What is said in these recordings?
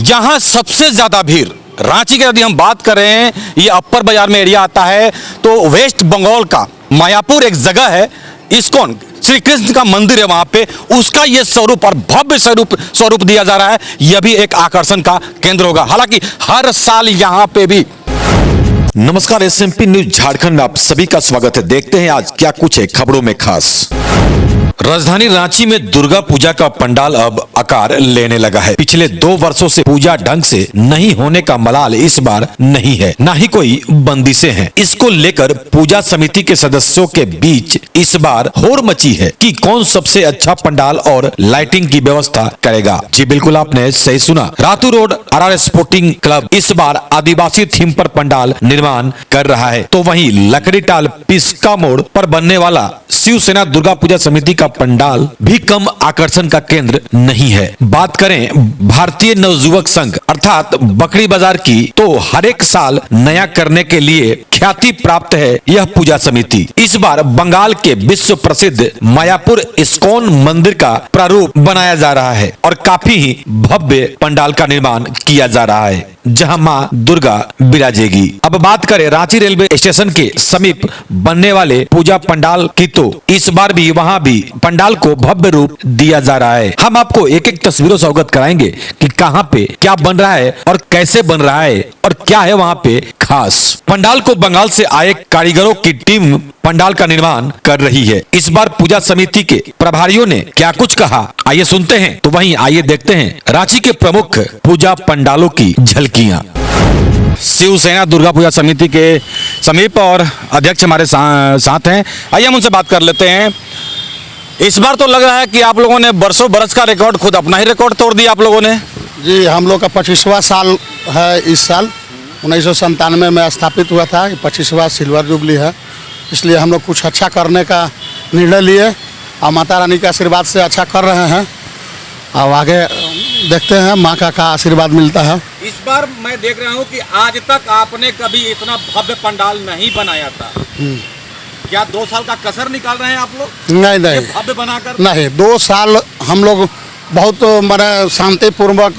यहाँ सबसे ज्यादा भीड़ रांची की यदि हम बात करें, ये अपर बाजार में एरिया आता है, तो वेस्ट बंगाल का मायापुर एक जगह है, इस्कॉन श्री कृष्ण का मंदिर है वहां पे, उसका ये स्वरूप और भव्य स्वरूप दिया जा रहा है। यह भी एक आकर्षण का केंद्र होगा। हालांकि हर साल यहां पे भी। नमस्कार, एसएमपी न्यूज झारखंड में आप सभी का स्वागत है। देखते हैं आज क्या कुछ है खबरों में खास। राजधानी रांची में दुर्गा पूजा का पंडाल अब आकार लेने लगा है। पिछले 2 वर्षों से पूजा ढंग से नहीं होने का मलाल इस बार नहीं है, ना ही कोई बंदिशें हैं। इसको लेकर पूजा समिति के सदस्यों के बीच इस बार होड़ मची है कि कौन सबसे अच्छा पंडाल और लाइटिंग की व्यवस्था करेगा। जी बिल्कुल, आपने सही सुना। Ratu road RR sporting club इस बार आदिवासी थीम पर पंडाल निर्माण कर रहा है, तो वहीं लकड़ीटाल पिस्का मोड़ पर बनने वाला शिवसेना दुर्गा पूजा समिति का पंडाल भी कम आकर्षण का केंद्र नहीं है। बात करें भारतीय नवयुवक संघ अर्थात बकरी बाजार की, तो हर एक साल नया करने के लिए ख्याति प्राप्त है यह पूजा समिति। इस बार बंगाल के विश्व प्रसिद्ध मायापुर इस्कॉन मंदिर का प्रारूप बनाया जा रहा है और काफी ही भव्य पंडाल का निर्माण किया जा रहा है, जहां मां दुर्गा विराजेगी। अब बात करें रांची रेलवे स्टेशन के समीप बनने वाले पूजा पंडाल की, तो इस बार भी वहां भी पंडाल को भव्य रूप दिया जा रहा है। हम आपको एक एक तस्वीरों से अवगत कराएंगे कि कहां पे क्या बन रहा है और कैसे बन रहा है और क्या है वहां पे खास। पंडाल को बंगाल से आए कारीगरों की टीम पंडाल का निर्माण कर रही है। इस बार पूजा समिति के प्रभारियों ने क्या कुछ कहा, आइए सुनते हैं। तो वहीं आइए देखते हैं रांची के प्रमुख पूजा पंडालों की झलकियां। शिवसेना दुर्गा पूजा समिति के समीप और अध्यक्ष हमारे साथ हैं, आइए हम उनसे बात कर लेते हैं। इस बार तो लग रहा है कि आप लोगों ने बरसों बरस का रिकॉर्ड, खुद अपना ही रिकॉर्ड तोड़ दिया आप लोगों ने। जी, हम लोग का 25वां साल है इस साल। 1997 में स्थापित हुआ था, 25वां सिल्वर जुबली है, इसलिए हम लोग कुछ अच्छा करने का निर्णय लिए और माता रानी के आशीर्वाद से अच्छा कर रहे हैं। और आगे देखते हैं माँ का आशीर्वाद मिलता है। इस बार मैं देख रहा हूँ कि आज तक आपने कभी इतना भव्य पंडाल नहीं बनाया था। क्या 2 साल का कसर निकाल रहे हैं आप लोग? नहीं भव्य बनाकर नहीं, 2 साल हम लोग बहुत माने शांतिपूर्वक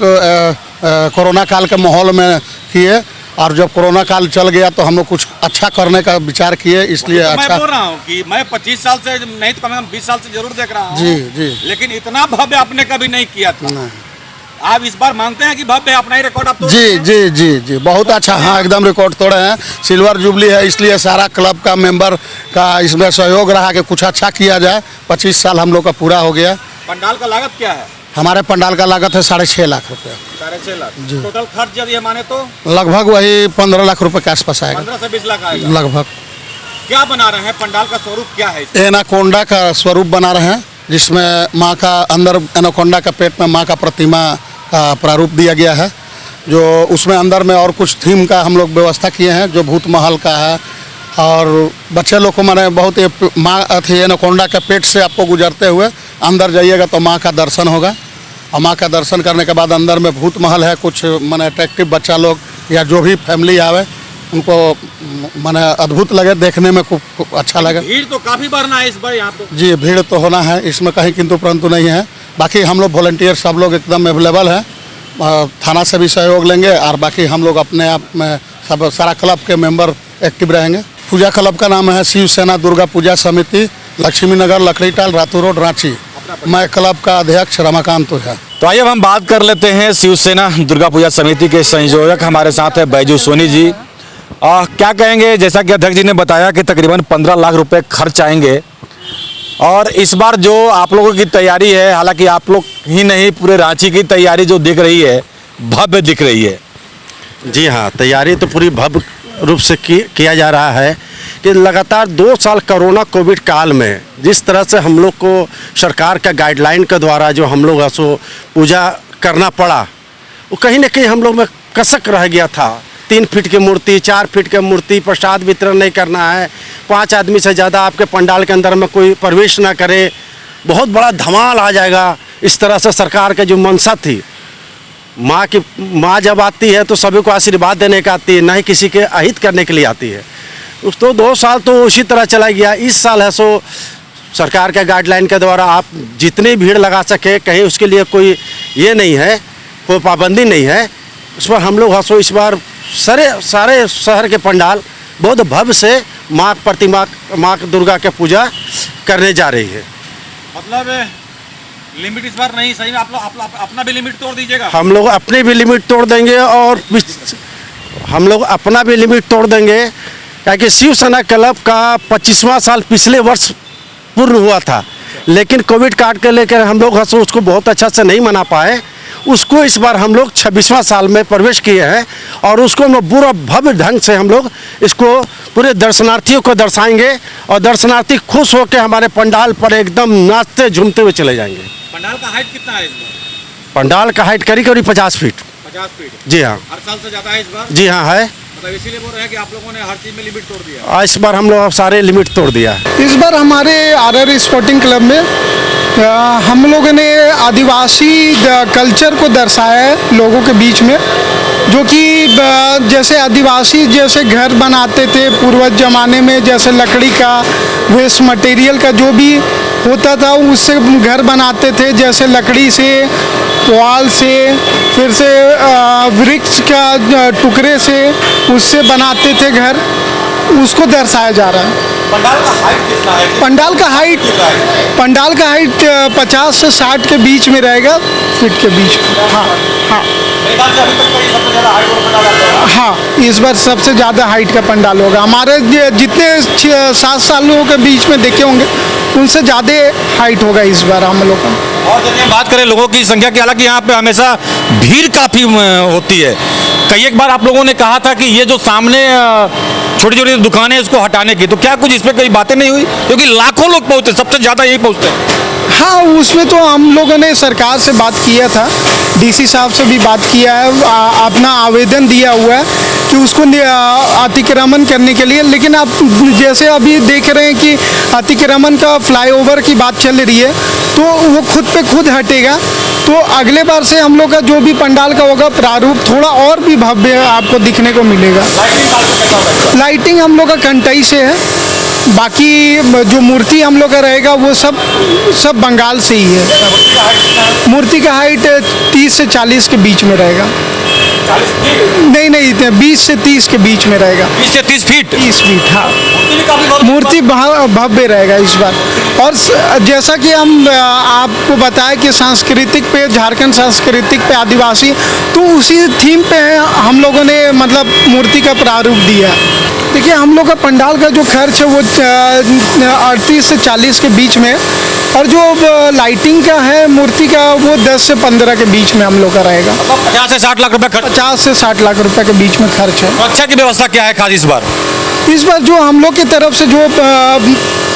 कोरोना काल के माहौल में किए, और जब कोरोना काल चल गया तो हम लोग कुछ अच्छा करने का विचार किए, इसलिए तो अच्छा। मैं बोल रहा हूँ कि मैं 25 साल से नहीं तो कम से कम 20 साल से जरूर देख रहा हूँ। जी जी, लेकिन इतना भव्य आपने कभी नहीं किया था। नहीं। आप इस बार मानते हैं कि भव्य अपना ही रिकॉर्ड आप तोड़ जी रहे हैं? जी जी जी, बहुत अच्छा। हाँ, एकदम रिकॉर्ड तोड़े हैं। सिल्वर जुबली है, इसलिए सारा क्लब का मेंबर का इसमें सहयोग रहा कि कुछ अच्छा किया जाए। 25 साल हम लोग का पूरा हो गया। पंडाल का लागत क्या है? हमारे पंडाल का लागत है 6.5 लाख रुपये। 6.5 लाख जी। टोटल खर्च यदि माने तो लगभग वही 15 लाख रुपये के आसपास आएगा। 15 से 20 लाख आएगा लगभग। क्या बना रहे हैं? पंडाल का स्वरूप क्या है? एनाकोंडा का स्वरूप बना रहे हैं, जिसमें माँ का अंदर एनाकोंडा का पेट में माँ का प्रतिमा का प्रारूप दिया गया है, जो उसमें अंदर में और कुछ थीम का हम लोग व्यवस्था किए हैं, जो भूत महल का है। और बच्चे लोग को मैंने बहुत माँ अथी एनाकोंडा के पेट से आपको गुजरते हुए अंदर जाइएगा तो माँ का दर्शन होगा, और माँ का दर्शन करने के बाद अंदर में भूत महल है। कुछ मैंने अट्रैक्टिव बच्चा लोग या जो भी फैमिली आवे उनको मैंने अद्भुत लगे, देखने में खूब अच्छा लगे। भीड़ तो काफी बढ़ना है इस बार यहाँ पे। जी, भीड़ तो होना है, इसमें कहीं किंतु परंतु नहीं है। बाकी हम लोग वॉलंटियर सब लोग एकदम अवेलेबल हैं, थाना से भी सहयोग लेंगे, और बाकी हम लोग अपने आप में सब सारा क्लब के मेंबर एक्टिव रहेंगे। पूजा क्लब का नाम है शिवसेना दुर्गा पूजा समिति, लक्ष्मी नगर, लकड़ीटाल, रातू रोड, रांची। मैं क्लब का अध्यक्ष रमाकांत है। तो आइए हम बात कर लेते हैं शिवसेना दुर्गा पूजा समिति के संयोजक हमारे साथ है बैजू सोनी जी। क्या कहेंगे? जैसा कि अध्यक्ष जी ने बताया कि तकरीबन 15 लाख रुपए खर्च आएंगे, और इस बार जो आप लोगों की तैयारी है, हालांकि आप लोग ही नहीं पूरे रांची की तैयारी जो दिख रही है, भव्य दिख रही है। जी हाँ, तैयारी तो पूरी भव्य रूप से किया जा रहा है कि लगातार 2 साल कोरोना कोविड काल में जिस तरह से हम लोग को सरकार का गाइडलाइन के द्वारा जो हम लोग असो पूजा करना पड़ा, वो कहीं ना कहीं हम लोग में कसक रह गया था। 3 फीट की मूर्ति, 4 फीट की मूर्ति, प्रसाद वितरण नहीं करना है, 5 आदमी से ज़्यादा आपके पंडाल के अंदर में कोई प्रवेश ना करे, बहुत बड़ा धमाल आ जाएगा। इस तरह से सरकार का जो मंशा थी, माँ जब आती है तो सभी को आशीर्वाद देने का आती है, ना ही किसी के अहित करने के लिए आती है। तो 2 साल तो उसी तरह चला गया। इस साल है सो सरकार के गाइडलाइन के द्वारा आप जितनी भीड़ लगा सके, कहीं उसके लिए कोई ये नहीं है कोई पाबंदी नहीं है, उस पर हम लोग हंसो इस बार सारे शहर के पंडाल बहुत भव्य से माँ प्रतिमा माँ दुर्गा के पूजा करने जा रही है। मतलब लिमिट इस बार नहीं, सही में आप लोग अपना भी लिमिट तोड़ दीजिएगा। हम लोग अपनी भी लिमिट तोड़ देंगे और हम लोग अपना भी लिमिट तोड़ देंगे, क्योंकि शिव सेना क्लब का 25वां साल पिछले वर्ष पूर्ण हुआ था, लेकिन कोविड काट के लेकर हम लोग उसको बहुत अच्छा से नहीं मना पाए। उसको इस बार हम लोग 26वां साल में प्रवेश किए हैं और उसको पूरा भव्य ढंग से हम लोग इसको पूरे दर्शनार्थियों को दर्शाएंगे और दर्शनार्थी खुश होकर हमारे पंडाल पर एकदम नाचते झूमते हुए चले जाएंगे। पंडाल का हाइट कितना है इस बार? पंडाल का हाइट करीब 50 फीट। 50 फीट? जी हाँ। हर साल से ज़्यादा है इस बार? जी हाँ है। मतलब इसीलिए बोल रहे हैं कि आप लोगों ने हर चीज़ में लिमिट तोड़ दिया। इस बार हम लोग सारे लिमिट तोड़ दिया। इस बार हमारे आरआर स्पोर्टिंग क्लब में हम लोगों ने आदिवासी कल्चर को दर्शाया है लोगों के बीच में, जो कि जैसे आदिवासी जैसे घर बनाते थे पूर्वज ज़माने में, जैसे लकड़ी का वेस्ट मटेरियल का जो भी होता था उससे घर बनाते थे, जैसे लकड़ी से, पुआल से, फिर से वृक्ष का टुकड़े से उससे बनाते थे घर, उसको दर्शाया जा रहा है। पंडाल का हाइट कितना है? पंडाल का हाइट 50 से 60 के बीच में रहेगा, फीट के बीच में। हाँ हाँ मेरे ख्याल से अभी तक का ये सबसे ज़्यादा हाइट वाला पंडाल आता है। हाँ, इस बार सबसे ज़्यादा हाइट का पंडाल होगा। हमारे जितने 7 सालों के बीच में देखे होंगे उनसे ज़्यादा हाइट होगा इस बार हम लोग का। और जब हम बात करें लोगों की संख्या की, हालांकि यहाँ पे हमेशा भीड़ काफ़ी होती है। कई एक बार आप लोगों ने कहा था कि ये जो सामने छोटी छोटी दुकानें इसको हटाने की, तो क्या कुछ इस पर कोई बातें नहीं हुई? क्योंकि लाखों लोग पहुँचते, सबसे ज़्यादा यही पहुँचते हैं। हाँ, उसमें तो हम लोगों ने सरकार से बात किया था, डीसी साहब से भी बात किया है, अपना आवेदन दिया हुआ है कि उसको अतिक्रमण करने के लिए। लेकिन आप जैसे अभी देख रहे हैं कि अतिक्रमण का फ्लाईओवर की बात चल रही है, तो वो खुद पे खुद हटेगा। तो अगले बार से हम लोग का जो भी पंडाल का होगा प्रारूप थोड़ा और भी भव्य आपको दिखने को मिलेगा। लाइटिंग हम लोग का कंटई से है, बाकी जो मूर्ति हम लोग का रहेगा वो सब बंगाल से ही है। मूर्ति का हाइट 30 से 40 के बीच में रहेगा। नहीं 20 से 30 के बीच में रहेगा। 20 से 30 फीट? 30 फीट, हाँ। मूर्ति भव्य रहेगा इस बार। और जैसा कि हम आपको बताया कि सांस्कृतिक पे, झारखंड सांस्कृतिक पे आदिवासी, तो उसी थीम पे हम लोगों ने मतलब मूर्ति का प्रारूप दिया। देखिए, हम लोग का पंडाल का जो खर्च है वो 38 से 40 के बीच में, और जो लाइटिंग का है मूर्ति का वो 10 से 15 के बीच में हम लोग का रहेगा। 50 से 60 लाख रुपए खर्च? 50 से 60 लाख रुपए के बीच में खर्च है। सुरक्षा की व्यवस्था क्या है खास इस बार? इस बार जो हम लोग की तरफ से, जो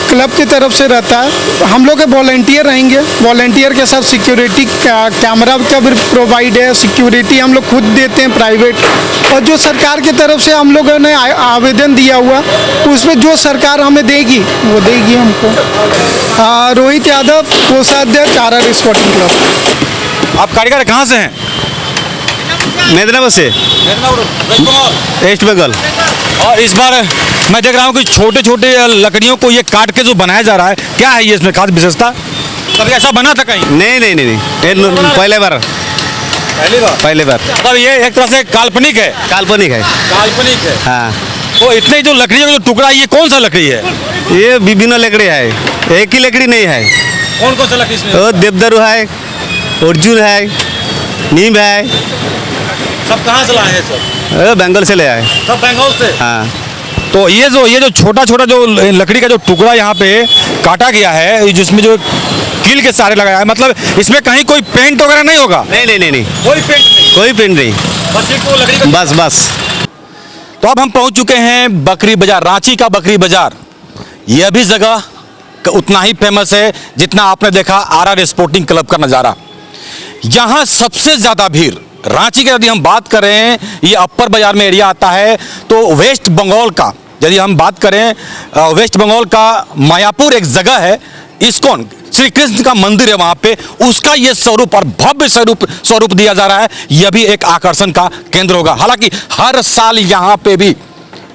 क्लब की तरफ से रहता है, हम लोग के वॉलंटियर रहेंगे। वॉलंटियर के साथ सिक्योरिटी कैमरा का भी प्रोवाइड है, सिक्योरिटी हम लोग खुद देते हैं प्राइवेट। और जो सरकार की तरफ से हम लोगों ने आवेदन दिया हुआ, उसमें जो सरकार हमें देगी वो देगी हमको। रोहित यादव, कोषाध्यक्ष, आरआर स्पोर्टिंग क्लब। आप कारीगर कहाँ से हैं? मेदिनीपुर से, वेस्ट बंगाल। और इस बार मैं देख रहा हूँ कि छोटे छोटे लकड़ियों को ये काट के जो बनाया जा रहा है, क्या है ये इसमें खास विशेषता? कभी ऐसा बना था कहीं? नहीं, ये पहले बार। मतलब ये एक तरह से काल्पनिक है? काल्पनिक है। काल्पनिक है, हाँ। तो इतने जो लकड़ियों का जो टुकड़ा है, ये कौन सा लकड़ी है? ये विभिन्न लकड़ी है, एक ही लकड़ी नहीं है। कौन सा लकड़ी इसमें? देवदारू है, अर्जुन है, नीम है। सब कहाँ से लाए हैं? सब बंगाल से ले आए। सब बंगाल से? हाँ। तो ये जो छोटा छोटा जो लकड़ी का जो टुकड़ा यहाँ पे काटा गया है, जिसमें जो कील के सारे लगाया है, मतलब इसमें कहीं कोई पेंट वगैरह नहीं होगा? नहीं, कोई पेंट नहीं? कोई पेंट नहीं, बस एक वो लकड़ी का। बस। तो अब हम पहुंच चुके हैं बकरी बाजार, रांची का बकरी बाजार। यह भी जगह उतना ही फेमस है जितना आपने देखा आरआर स्पोर्टिंग क्लब का नज़ारा। यहाँ सबसे ज़्यादा भीड़ रांची की यदि हम बात करें, ये अपर बाजार में एरिया आता है, तो वेस्ट बंगाल का यदि हम बात करें, वेस्ट बंगाल का मायापुर एक जगह है, इस्कॉन श्री कृष्ण का मंदिर है वहाँ पे, उसका ये स्वरूप और भव्य स्वरूप दिया जा रहा है। यह भी एक आकर्षण का केंद्र होगा। हालांकि हर साल यहाँ पे भी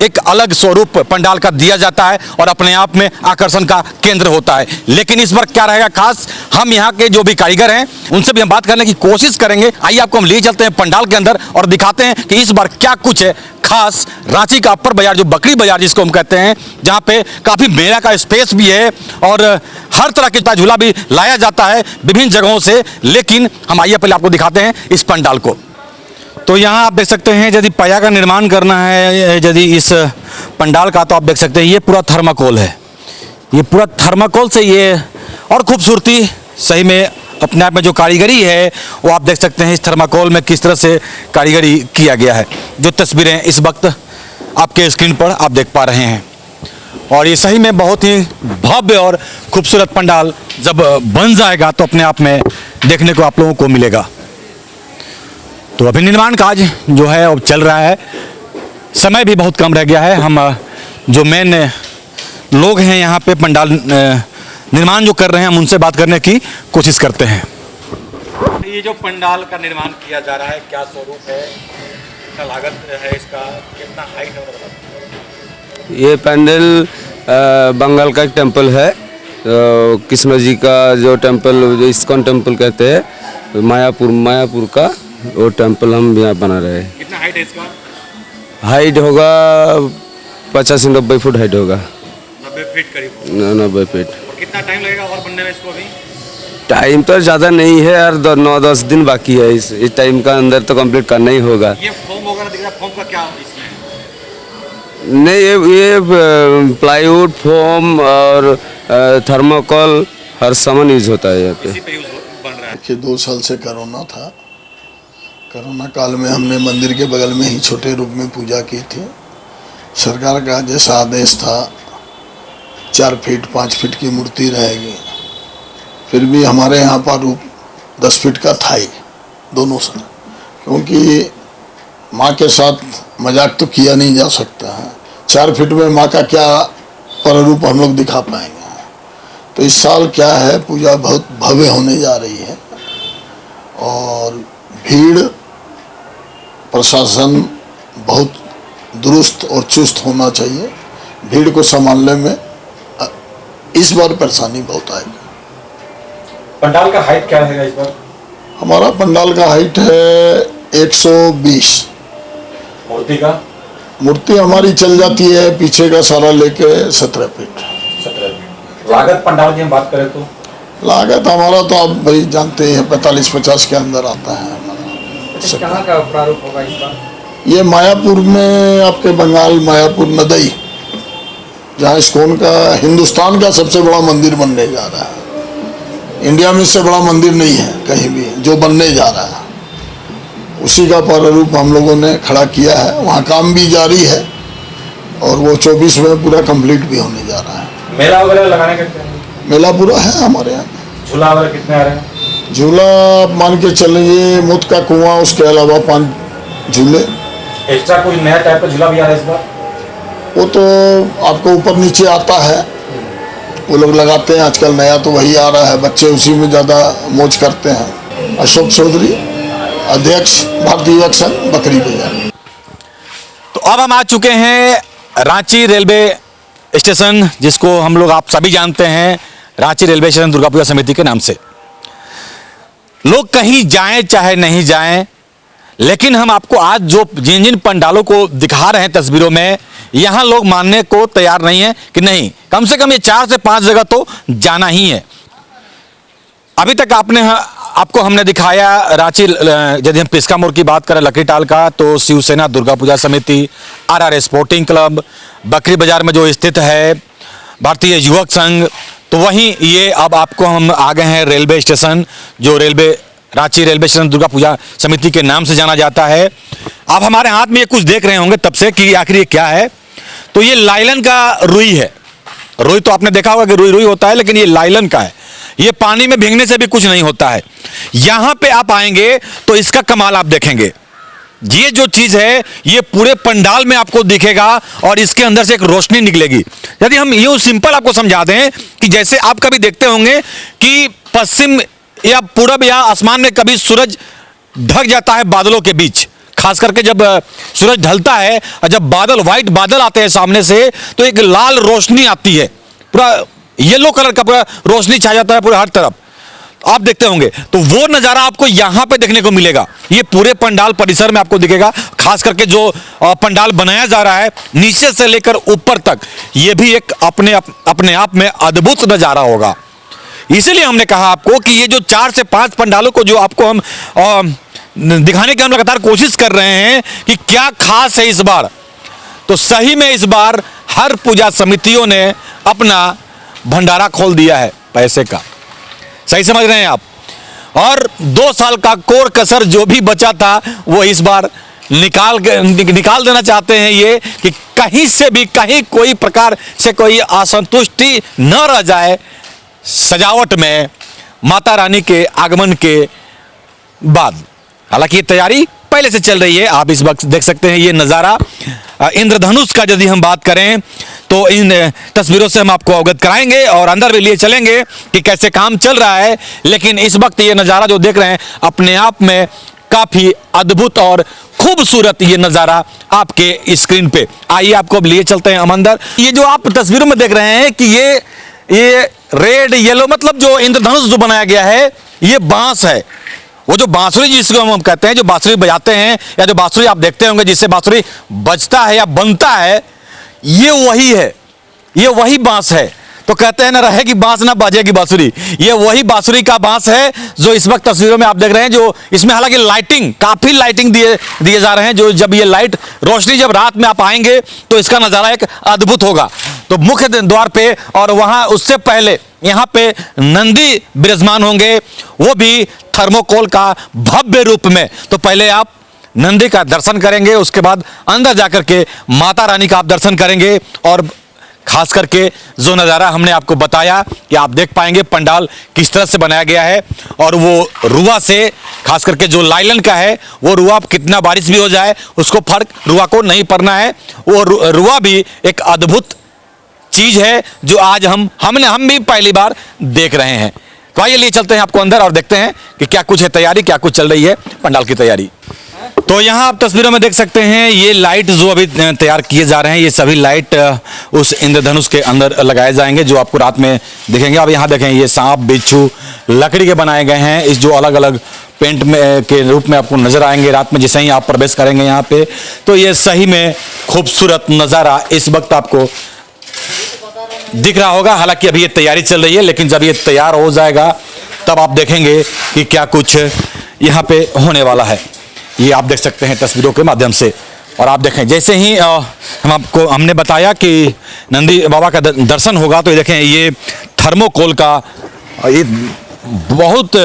एक अलग स्वरूप पंडाल का दिया जाता है और अपने आप में आकर्षण का केंद्र होता है। लेकिन इस बार क्या रहेगा खास, हम यहाँ के जो भी कारीगर हैं उनसे भी हम बात करने की कोशिश करेंगे। आइए आपको हम ले चलते हैं पंडाल के अंदर और दिखाते हैं कि इस बार क्या कुछ है खास रांची का अपर बाजार, जो बकरी बाजार जिसको हम कहते हैं, जहाँ पे काफ़ी मेला का स्पेस भी है और हर तरह के झूला भी लाया जाता है विभिन्न जगहों से। लेकिन हम आइए पहले आपको दिखाते हैं इस पंडाल को। तो यहाँ आप देख सकते हैं यदि पाया का निर्माण करना है यदि इस पंडाल का, तो आप देख सकते हैं ये पूरा थर्माकोल है। ये पूरा थर्माकोल से ये और खूबसूरती सही में अपने आप में जो कारीगरी है वो आप देख सकते हैं इस थर्माकोल में किस तरह से कारीगरी किया गया है। जो तस्वीरें इस वक्त आपके स्क्रीन पर आप देख पा रहे हैं और ये सही में बहुत ही भव्य और खूबसूरत पंडाल जब बन जाएगा तो अपने आप में देखने को आप लोगों को मिलेगा। तो अभी निर्माण कार्य जो है अब चल रहा है, समय भी बहुत कम रह गया है। हम जो मेन लोग हैं यहाँ पे पंडाल निर्माण जो कर रहे हैं हम उनसे बात करने की कोशिश करते हैं। ये जो पंडाल का निर्माण किया जा रहा है क्या स्वरूप है, कितना लागत है इसका, कितना हाइट है? ये पैंडल बंगाल का एक टेम्पल है, कृष्ण जी का जो टेम्पल, जो इस्कॉन टेम्पल कहते हैं, मायापुर का वो टेम्पल हम यहाँ बना रहे हैं। कितना हाइट है इसका? हाइट होगा 85-90 फुट हाइट होगा। 90 फीट करीब। 90 फीट। और कितना टाइम लगेगा और बनने में इसको? अभी टाइम तो ज़्यादा नहीं है यार, 9-10 दिन बाकी है। इस टाइम का अंदर तो कंप्लीट करना ही होगा। ये फॉर्म वगैरह दिख रहा है, फॉर्म का क्या इसमें? नहीं, ये प्लाईवुड, फोम और थर्माकोल हर सामान यूज होता है यहाँ पे। इसी पे यूज बन रहा है। कि 2 साल से कोरोना था। कोरोना काल में हमने मंदिर के बगल में ही छोटे रूप में पूजा की थी। सरकार का जैसा आदेश था 4 फीट 5 फीट की मूर्ति रहेगी, फिर भी हमारे यहाँ पर रूप 10 फीट का था ही दोनों से, क्योंकि माँ के साथ मजाक तो किया नहीं जा सकता है। 4 फीट में माँ का क्या प्रारूप हम लोग दिखा पाएंगे। तो इस साल क्या है, पूजा बहुत भव्य होने जा रही है और भीड़ प्रशासन बहुत दुरुस्त और चुस्त होना चाहिए। भीड़ को संभालने में इस बार परेशानी बहुत आएगी। पंडाल का हाइट क्या रहेगा इस बार? हमारा पंडाल का हाइट है 120। मूर्ति का? मूर्ति हमारी चल जाती है पीछे का सारा लेके 17 फीट। 17 फीट। लागत पंडाल की हम बात करें तो? लागत हमारा तो आप भाई जानते हैं 45-50 के अंदर आता है हमारा। कहाँ का प्रारूप होगा इस बार? ये मायापुर में, आपके बंगाल मायापुर नदई, जहाँ इस्कॉन का हिंदुस्तान का सबसे बड़ा मंदिर बनने जा रहा है। इंडिया में इससे बड़ा मंदिर नहीं है कहीं भी जो बनने जा रहा है, उसी का प्रारूप हम लोगों ने खड़ा किया है। वहाँ काम भी जारी है और वो 24 में पूरा कंप्लीट भी होने जा रहा है। मेला वगैरह लगाने का क्या? मेला पूरा है हमारे यहाँ। झूला वगैरह कितने आ रहे हैं? झूला आप मान के चलिए, मुद का कुआं, उसके अलावा 5 झूले। एक्स्ट्रा कोई नया टाइप का झूला भी आ रहा है इस बार? वो तो आपको ऊपर नीचे आता है, वो लोग लगाते हैं। आजकल नया तो वही आ रहा है, बच्चे उसी में ज़्यादा मौज करते हैं। अशोक चौधरी, अध्यक्ष भारतीय युवक संघ, बकरी बाजार। तो अब हम आ चुके हैं रांची रेलवे स्टेशन, जिसको हम लोग आप सभी जानते हैं रांची रेलवे स्टेशन दुर्गा पूजा समिति के नाम से। लोग कहीं जाएं चाहे नहीं जाएं, लेकिन हम आपको आज जो जिन जिन पंडालों को दिखा रहे हैं तस्वीरों में, यहाँ लोग मानने को तैयार नहीं है कि नहीं कम से कम ये 4 से 5 जगह तो जाना ही है। अभी तक आपको हमने दिखाया रांची, यदि हम पिस्का मोड़ की बात करें लकड़ीटाल का, तो शिवसेना दुर्गा पूजा समिति, RR स्पोर्टिंग क्लब, बकरी बाजार में जो स्थित है भारतीय युवक संघ, तो वहीं ये अब आपको हम आ गए हैं रेलवे स्टेशन, जो रांची रेलवे स्टेशन दुर्गा पूजा समिति के नाम से जाना जाता है। आप हमारे हाथ में ये कुछ देख रहे होंगे तब से कि आखिर ये क्या है। तो ये लाइलन का रुई है। रुई तो आपने देखा होगा कि रुई रुई होता है, लेकिन ये लाइलन का है। ये पानी में भीगने से भी कुछ नहीं होता है। यहाँ पे आप आएंगे तो इसका कमाल आप देखेंगे। ये जो चीज है ये पूरे पंडाल में आपको दिखेगा और इसके अंदर से एक रोशनी निकलेगी। यदि हम यूं सिंपल आपको समझा दें कि जैसे आप कभी देखते होंगे कि पश्चिम या पूरब या आसमान में कभी सूरज ढक जाता है बादलों के बीच, खास करके जब सूरज ढलता है और जब बादल, व्हाइट बादल आते हैं सामने से, तो एक लाल रोशनी आती है, पूरा येलो कलर का पूरा रोशनी छा जाता है पूरे हर तरफ, आप देखते होंगे। तो वो नज़ारा आपको यहाँ पे देखने को मिलेगा। ये पूरे पंडाल परिसर में आपको दिखेगा, खास करके जो पंडाल बनाया जा रहा है नीचे से लेकर ऊपर तक, ये भी एक अपने आप में अद्भुत नज़ारा होगा। इसीलिए हमने कहा आपको कि ये जो 4 से 5 पंडालों को जो आपको हम दिखाने की हम लगातार कोशिश कर रहे हैं कि क्या खास है इस बार, तो सही में इस बार हर पूजा समितियों ने अपना भंडारा खोल दिया है पैसे का। सही समझ रहे हैं आप? और 2 साल का कोर कसर जो भी बचा था वो इस बार निकाल देना चाहते हैं, ये कि कहीं से भी कहीं कोई प्रकार से कोई असंतुष्टि न रह जाए सजावट में माता रानी के आगमन के बाद। हालांकि ये तैयारी पहले से चल रही है, आप इस वक्त देख सकते हैं ये नज़ारा इंद्रधनुष का। यदि हम बात करें तो इन तस्वीरों से हम आपको अवगत कराएंगे और अंदर भी लिए चलेंगे कि कैसे काम चल रहा है। लेकिन इस वक्त ये नज़ारा जो देख रहे हैं अपने आप में काफ़ी अद्भुत और खूबसूरत ये नज़ारा आपके स्क्रीन पे। आइए आपको अब लिए चलते हैं हम अंदर। ये जो आप तस्वीरों में देख रहे हैं कि ये रेड येलो, मतलब जो इंद्रधनुष जो बनाया गया है ये बांस है। वो जो बांसुरी जिसको हम कहते हैं, जो बांसुरी बजाते हैं या जो बांसुरी आप देखते होंगे जिससे बांसुरी बजता है या बनता है, ये वही है, ये वही बांस है। तो कहते हैं ना, रहेगी बांस ना बाजेगी बांसुरी, ये वही बांसुरी का बांस है जो इस वक्त तस्वीरों में आप देख रहे हैं। जो इसमें हालांकि लाइटिंग, काफ़ी लाइटिंग दिए जा रहे हैं, जो जब ये लाइट रोशनी जब रात में आप आएंगे तो इसका नज़ारा एक अद्भुत होगा। तो मुख्य द्वार पे और वहाँ उससे पहले यहाँ पे नंदी विराजमान होंगे, वो भी थर्मोकोल का भव्य रूप में। तो पहले आप नंदी का दर्शन करेंगे, उसके बाद अंदर जाकर के माता रानी का आप दर्शन करेंगे। और खास करके जो नज़ारा हमने आपको बताया कि आप देख पाएंगे पंडाल किस तरह से बनाया गया है, और वो रुआ से, खास करके जो लाइलन का है वो रुआ, कितना बारिश भी हो जाए उसको फर्क रुआ को नहीं पड़ना है। वो रुआ भी एक अद्भुत चीज़ है जो आज हम भी पहली बार देख रहे हैं। तो आइए लिए चलते हैं आपको अंदर और देखते हैं कि क्या कुछ है तैयारी, क्या कुछ चल रही है पंडाल की तैयारी। तो यहाँ आप तस्वीरों में देख सकते हैं ये लाइट जो अभी तैयार किए जा रहे हैं, ये सभी लाइट उस इंद्रधनुष के अंदर लगाए जाएंगे जो आपको रात में दिखेंगे। अब यहाँ देखें ये सांप बिच्छू लकड़ी के बनाए गए हैं, इस जो अलग अलग पेंट में के रूप में आपको नजर आएंगे रात में जैसे ही आप प्रवेश करेंगे यहाँ पे। तो ये सही में खूबसूरत नज़ारा इस वक्त आपको दिख रहा होगा। हालांकि अभी ये तैयारी चल रही है, लेकिन जब ये तैयार हो जाएगा तब आप देखेंगे कि क्या कुछ यहाँ पे होने वाला है। ये आप देख सकते हैं तस्वीरों के माध्यम से। और आप देखें जैसे ही हमने बताया कि नंदी बाबा का दर्शन होगा, तो ये देखें ये थर्मोकोल का ये बहुत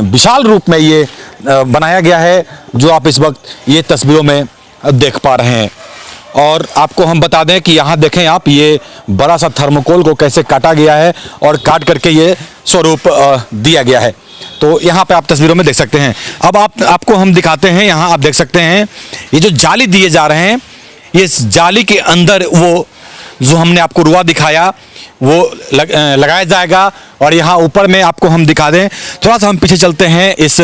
विशाल रूप में ये बनाया गया है जो आप इस वक्त ये तस्वीरों में देख पा रहे हैं। और आपको हम बता दें कि यहाँ देखें आप ये बड़ा सा थर्मोकोल को कैसे काटा गया है और काट करके ये स्वरूप दिया गया है। तो यहाँ पे आप तस्वीरों में देख सकते हैं। अब आपको हम दिखाते हैं, यहाँ आप देख सकते हैं ये जो जाली दिए जा रहे हैं, ये जाली के अंदर वो जो हमने आपको रुआ दिखाया वो लगाया जाएगा। और यहाँ ऊपर में आपको हम दिखा दें, थोड़ा सा हम पीछे चलते हैं, इस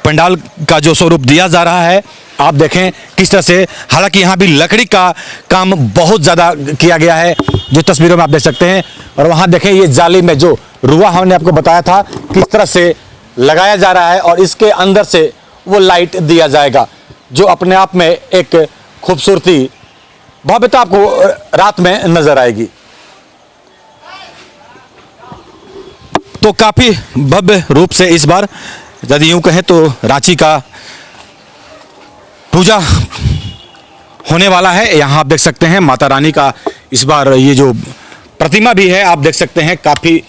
पंडाल का जो स्वरूप दिया जा रहा है आप देखें किस तरह से। हालांकि यहाँ भी लकड़ी का काम बहुत ज़्यादा किया गया है जो तस्वीरों में आप देख सकते हैं। और वहाँ देखें ये जाली में जो रुआ हमने आपको बताया था किस तरह से लगाया जा रहा है, और इसके अंदर से वो लाइट दिया जाएगा जो अपने आप में एक खूबसूरती, भव्यता आपको रात में नजर आएगी। तो काफ़ी भव्य रूप से इस बार यदि यूँ कहें तो रांची का पूजा होने वाला है। यहाँ आप देख सकते हैं माता रानी का इस बार ये जो प्रतिमा भी है आप देख सकते हैं काफ़ी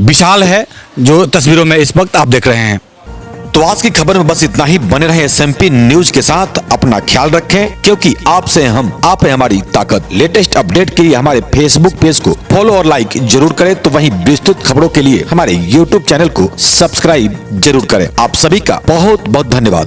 विशाल है जो तस्वीरों में इस वक्त आप देख रहे हैं। तो आज की खबर में बस इतना ही। बने रहे SMP न्यूज के साथ, अपना ख्याल रखें क्योंकि आपसे आप है हमारी ताकत। लेटेस्ट अपडेट के लिए हमारे फेसबुक पेज को फॉलो और लाइक जरूर करें, तो वहीं विस्तृत खबरों के लिए हमारे YouTube चैनल को सब्सक्राइब जरूर करें। आप सभी का बहुत बहुत धन्यवाद।